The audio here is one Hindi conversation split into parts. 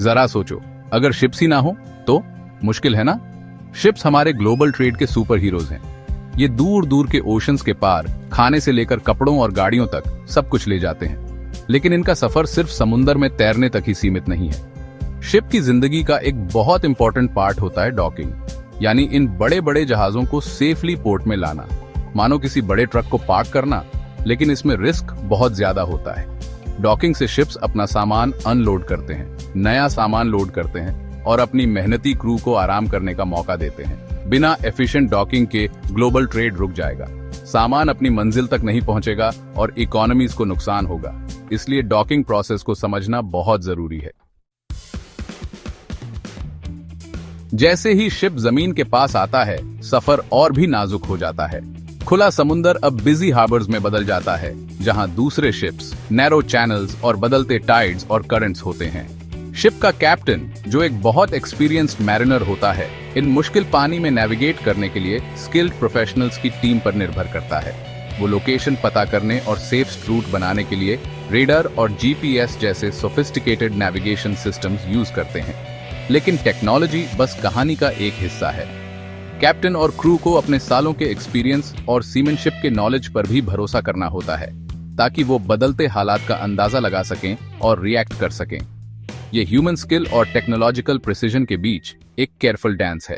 जरा सोचो, अगर शिप्स ही ना हो तो मुश्किल है ना। शिप्स हमारे ग्लोबल ट्रेड के सुपर हीरोज हैं। ये दूर दूर के ओशंस के पार खाने से लेकर कपड़ों और गाड़ियों तक सब कुछ ले जाते हैं। लेकिन इनका सफर सिर्फ समुद्र में तैरने तक ही सीमित नहीं है। शिप की जिंदगी का एक बहुत इंपॉर्टेंट पार्ट होता है डॉकिंग, यानी इन बड़े बड़े जहाजों को सेफली पोर्ट में लाना। मानो किसी बड़े ट्रक को पार्क करना, लेकिन इसमें रिस्क बहुत ज्यादा होता है। डॉकिंग से शिप्स अपना सामान अनलोड करते हैं, नया सामान लोड करते हैं और अपनी मेहनती क्रू को आराम करने का मौका देते हैं। बिना एफिशिएंट डॉकिंग के ग्लोबल ट्रेड रुक जाएगा, सामान अपनी मंजिल तक नहीं पहुंचेगा और इकोनॉमीज को नुकसान होगा। इसलिए डॉकिंग प्रोसेस को समझना बहुत जरूरी है। जैसे ही शिप जमीन के पास आता है, सफर और भी नाजुक हो जाता है। खुला समुंदर अब बिजी हार्बर्स में बदल जाता है, जहां दूसरे शिप्स, नैरो चैनल्स और बदलते टाइड्स और करंट्स होते हैं। शिप का कैप्टन, जो एक बहुत एक्सपीरियंस्ड मैरिनर होता है, इन मुश्किल पानी में नेविगेट करने के लिए स्किल्ड प्रोफेशनल्स की टीम पर निर्भर करता है। वो लोकेशन पता करने और सेफ रूट बनाने के लिए रेडर और जीपीएस जैसे सोफिस्टिकेटेड नेविगेशन सिस्टम्स यूज करते हैं। लेकिन टेक्नोलॉजी बस कहानी का एक हिस्सा है। कैप्टन और क्रू को अपने सालों के एक्सपीरियंस और सीमनशिप के नॉलेज पर भी भरोसा करना होता है, ताकि वो बदलते हालात का अंदाजा लगा सकें और रिएक्ट कर सकें। ये ह्यूमन स्किल और टेक्नोलॉजिकल प्रिसीजन के बीच एक केयरफुल डांस है।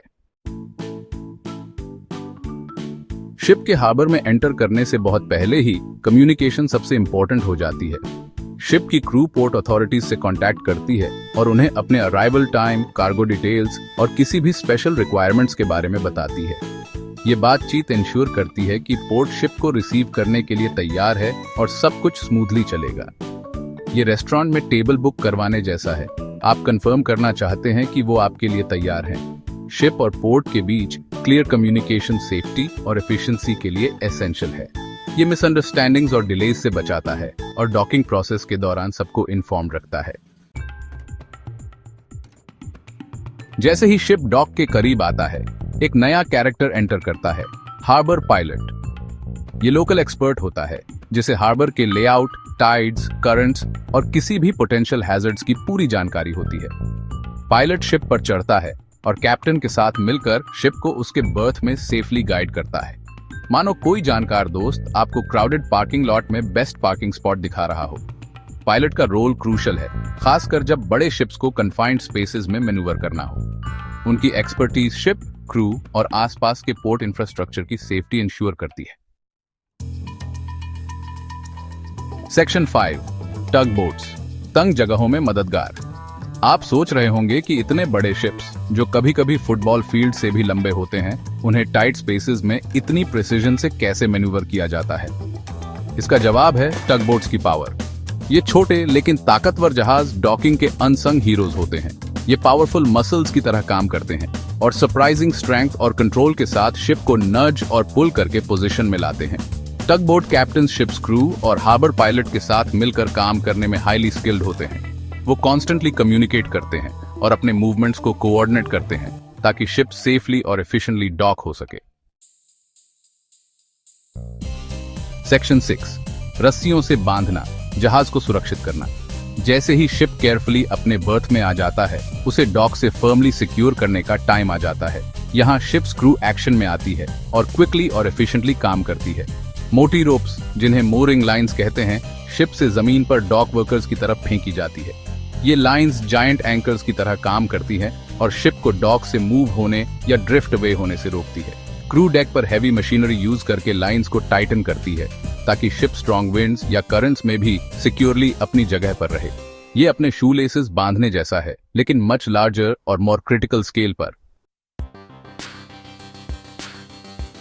शिप के हार्बर में एंटर करने से बहुत पहले ही कम्युनिकेशन सबसे इंपॉर्टेंट हो जाती है। शिप की क्रू पोर्ट अथॉरिटीज से कांटेक्ट करती है और उन्हें अपने अराइवल टाइम, कार्गो डिटेल्स और किसी भी स्पेशल रिक्वायरमेंट्स के बारे में बताती है। ये बातचीत इंश्योर करती है कि पोर्ट शिप को रिसीव करने के लिए तैयार है और सब कुछ स्मूथली चलेगा। ये रेस्टोरेंट में टेबल बुक करवाने जैसा है। आप कंफर्म करना चाहते हैं कि वो आपके लिए तैयार हैं। शिप और पोर्ट के बीच क्लियर कम्युनिकेशन सेफ्टी और एफिशिएंसी के लिए एसेंशियल है। ये मिसअंडरस्टैंडिंग्स और डिलेज से बचाता है और डॉकिंग प्रोसेस के दौरान सबको इन्फॉर्म्ड रखता है। जैसे ही शिप डॉक के करीब आता है, एक नया कैरेक्टर एंटर करता है, हार्बर पायलट। ये लोकल एक्सपर्ट होता है, जिसे हार्बर के लेआउट, टाइड्स, करंट्स और किसी भी पोटेंशियल हैजर्ड्स की पूरी जानकारी होती है। पायलट शिप पर चढ़ता है और कैप्टन के साथ मिलकर शिप को उसके बर्थ में सेफली गाइड करता है। मानो कोई जानकार दोस्त आपको क्राउडेड पार्किंग लॉट में बेस्ट पार्किंग स्पॉट दिखा रहा हो। पायलट का रोल क्रूशल है, खासकर जब बड़े शिप्स को कन्फाइंड स्पेसेस में मैन्यूवर करना हो। उनकी एक्सपर्टीज शिप, क्रू और आसपास के पोर्ट इंफ्रास्ट्रक्चर की सेफ्टी इंश्योर करती है। सेक्शन 5, टग बोट्स, तंग जगहों में मददगार। आप सोच रहे होंगे कि इतने बड़े शिप्स, जो कभी कभी फुटबॉल फील्ड से भी लंबे होते हैं, उन्हें टाइट स्पेसेस में इतनी प्रिसीजन से कैसे मैन्यूवर किया जाता है। इसका जवाब है टग बोट्स की पावर। ये छोटे लेकिन ताकतवर जहाज डॉकिंग के अनसंग हीरोज होते हैं। ये पावरफुल मसल्स की तरह काम करते हैं और सरप्राइजिंग स्ट्रेंथ और कंट्रोल के साथ शिप को नर्ज और पुल करके पोजीशन में लाते हैं। टग बोट कैप्टन शिप्स क्रू और हार्बर पायलट के साथ मिलकर काम करने में हाईली स्किल्ड होते हैं। वो कॉन्स्टेंटली कम्युनिकेट करते हैं और अपने मूवमेंट्स को कोऑर्डिनेट करते हैं, ताकि शिप सेफली और एफिशिएंटली डॉक हो सके। सेक्शन 6, रस्सियों से बांधना, जहाज को सुरक्षित करना। जैसे ही शिप केयरफुली अपने बर्थ में आ जाता है, उसे डॉक से फर्मली सिक्योर करने का टाइम आ जाता है। यहाँ शिप्स क्रू एक्शन में आती है और क्विकली और एफिशिएंटली काम करती है। मोटी रोप्स, जिन्हें मोरिंग लाइंस कहते हैं, शिप से जमीन पर डॉक वर्कर्स की तरफ फेंकी जाती है। ये लाइंस जायंट एंकर्स की तरह काम करती हैं और शिप को डॉक से मूव होने या ड्रिफ्ट अवे होने से रोकती है। क्रू डेक पर हैवी मशीनरी यूज करके लाइंस को टाइटन करती है, ताकि शिप स्ट्रॉन्ग विंड्स या करंट्स में भी सिक्योरली अपनी जगह पर रहे। ये अपने शू लेसेस बांधने जैसा है, लेकिन मच लार्जर और मोर क्रिटिकल स्केल पर।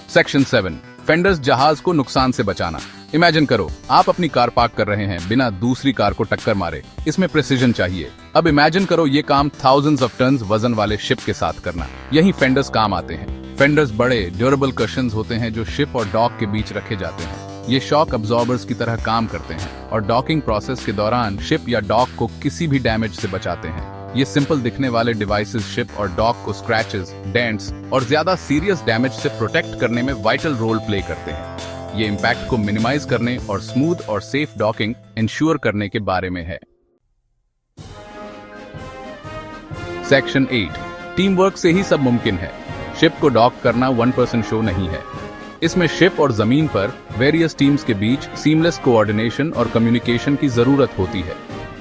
सेक्शन 7, फेंडर्स, जहाज को नुकसान से बचाना। इमेजिन करो, आप अपनी कार पार्क कर रहे हैं बिना दूसरी कार को टक्कर मारे। इसमें प्रिसीजन चाहिए। अब इमेजिन करो ये काम थाउजेंड्स ऑफ टन्स वजन वाले शिप के साथ करना। यही फेंडर्स काम आते हैं। फेंडर्स बड़े ड्यूरेबल कशंस होते हैं जो शिप और डॉक के बीच रखे जाते हैं। ये शॉक अब्जॉर्बर्स की तरह काम करते हैं और डॉकिंग प्रोसेस के दौरान शिप या डॉक को किसी भी डैमेज से बचाते हैं। ये सिंपल दिखने वाले डिवाइसेस शिप और डॉक को स्क्रैचेस, डेंट्स और ज्यादा सीरियस डैमेज से प्रोटेक्ट करने में वाइटल रोल प्ले करते हैं। ये इम्पैक्ट को मिनिमाइज करने और स्मूथ और सेफ डॉकिंग इंश्योर करने के बारे में है। सेक्शन 8 टीम वर्क से ही सब मुमकिन है। शिप को डॉक करना 1% शो नहीं है। इसमें शिप और जमीन पर वेरियस टीम्स के बीच सीमलेस कोऑर्डिनेशन और कम्युनिकेशन की जरूरत होती है।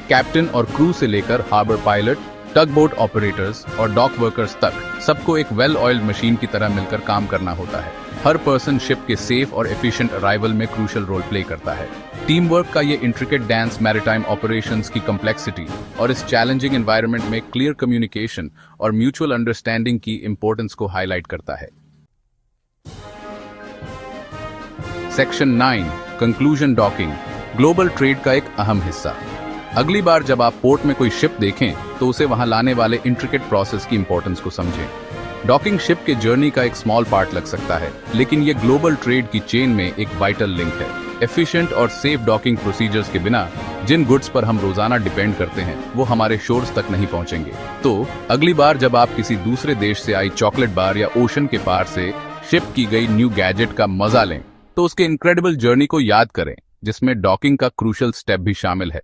कैप्टन और क्रू से लेकर हार्बर पायलट, टग बोट ऑपरेटर्स और डॉक वर्कर्स तक सबको एक वेल ऑयल्ड मशीन की तरह मिलकर काम करना होता है। हर पर्सन शिप के सेफ और एफिशिएंट अराइवल में क्रूशियल रोल प्ले करता है। टीम वर्क का ये इंट्रिकेट डांस मैरीटाइम ऑपरेशंस की कम्प्लेक्सिटी और इस चैलेंजिंग एनवायरनमेंट में क्लियर कम्युनिकेशन और म्यूचुअल अंडरस्टैंडिंग की इंपॉर्टेंस को हाईलाइट करता है। Section 9 conclusion docking global trade का एक अहम हिस्सा। अगली बार जब आप पोर्ट में कोई शिप देखें तो उसे वहां लाने वाले इंट्रिकेट प्रोसेस की इंपॉर्टेंस को समझें। डॉकिंग शिप के जर्नी का एक स्मॉल पार्ट लग सकता है, लेकिन ये ग्लोबल ट्रेड की चेन में एक वाइटल लिंक है। एफिशिएंट और सेफ डॉकिंग प्रोसीजर्स के बिना जिन गुड्स पर हम रोजाना डिपेंड करते हैं वो हमारे शोर्स तक नहीं पहुंचेंगे। तो अगली बार जब आप किसी दूसरे देश से आई चॉकलेट बार या ओशन के पार से शिप की गई न्यू गैजेट का मजा लें तो उसके इनक्रेडिबल जर्नी को याद करें, जिसमें डॉकिंग का क्रूशियल स्टेप भी शामिल है।